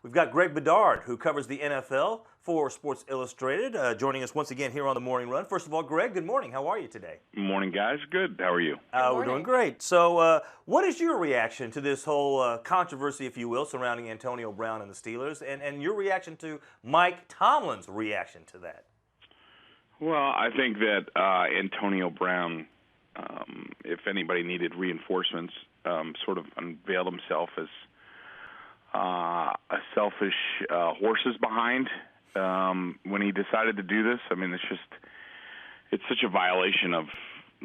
We've got Greg Bedard, who covers the NFL for Sports Illustrated, joining us once again here on the Morning Run. First of all, Greg, good morning. How are you today? Morning, guys. Good. How are you? We're doing great. So what is your reaction to this whole controversy, if you will, surrounding Antonio Brown and the Steelers, and your reaction to Mike Tomlin's reaction to that? Well, I think that Antonio Brown, if anybody needed reinforcements, sort of unveiled himself as a selfish horses behind when he decided to do this. I mean, it's such a violation of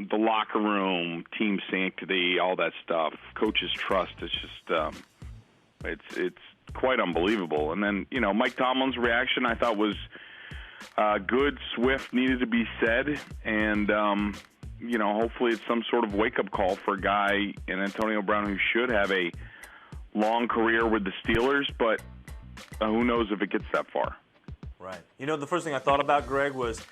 the locker room, team sanctity, all that stuff, coach's trust. It's just it's quite unbelievable. And then, Mike Tomlin's reaction I thought was good, swift, needed to be said, and hopefully it's some sort of wake-up call for a guy in Antonio Brown who should have a long career with the Steelers, but who knows if it gets that far. Right. The first thing I thought about, Greg, was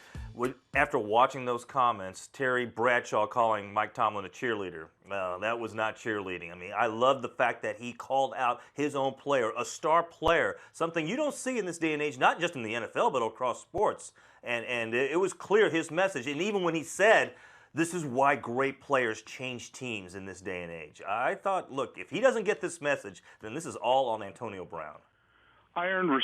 after watching those comments, Terry Bradshaw calling Mike Tomlin a cheerleader. That was not cheerleading. I mean, I love the fact that he called out his own player, a star player, something you don't see in this day and age, not just in the NFL, but across sports. And it was clear, his message. And even when he said, this is why great players change teams in this day and age. I thought, look, if he doesn't get this message, then this is all on Antonio Brown. I earned more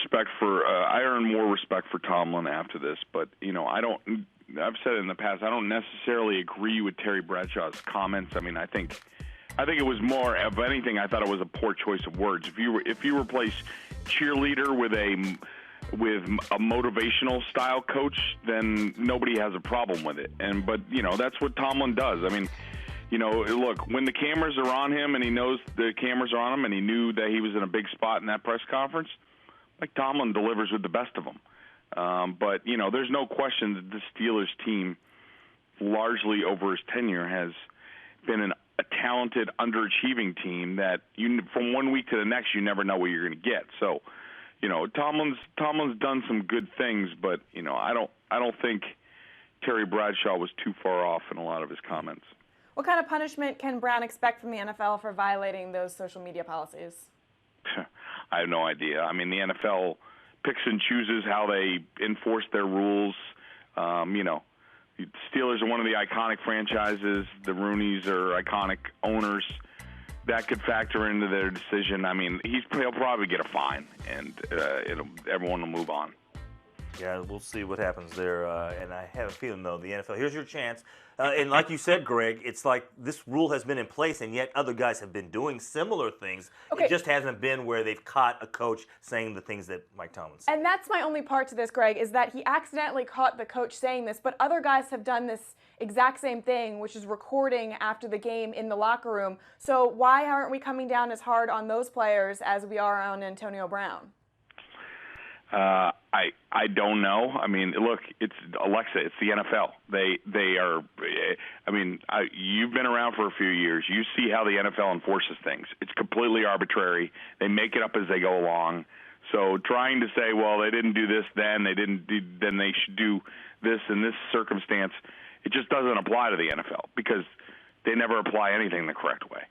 respect for Tomlin after this, but I've said it in the past, I don't necessarily agree with Terry Bradshaw's comments. I mean, I think it was more of anything. I thought it was a poor choice of words. If you replace cheerleader with a motivational style coach, then nobody has a problem with it. But that's what Tomlin does. I mean, look, when the cameras are on him and he knows the cameras are on him and he knew that he was in a big spot in that press conference, Mike Tomlin delivers with the best of them. But there's no question that the Steelers team, largely over his tenure, has been a talented, underachieving team that from 1 week to the next, you never know what you're going to get. So, Tomlin's done some good things, but I don't think Terry Bradshaw was too far off in a lot of his comments. What kind of punishment can Brown expect from the NFL for violating those social media policies? I have no idea. I mean, the NFL picks and chooses how they enforce their rules. Steelers are one of the iconic franchises. The Rooneys are iconic owners. That could factor into their decision. I mean, he'll probably get a fine, and everyone will move on. Yeah, we'll see what happens there. And I have a feeling, though, the NFL, here's your chance. And like you said, Greg, it's like this rule has been in place, and yet other guys have been doing similar things. Okay. It just hasn't been where they've caught a coach saying the things that Mike Tomlin said. And that's my only part to this, Greg, is that he accidentally caught the coach saying this, but other guys have done this exact same thing, which is recording after the game in the locker room. So why aren't we coming down as hard on those players as we are on Antonio Brown? I don't know. I mean, look, it's Alexa. It's the NFL. They are. I mean, you've been around for a few years. You see how the NFL enforces things. It's completely arbitrary. They make it up as they go along. So trying to say, well, they didn't do this then, then they should do this in this circumstance, it just doesn't apply to the NFL because they never apply anything the correct way.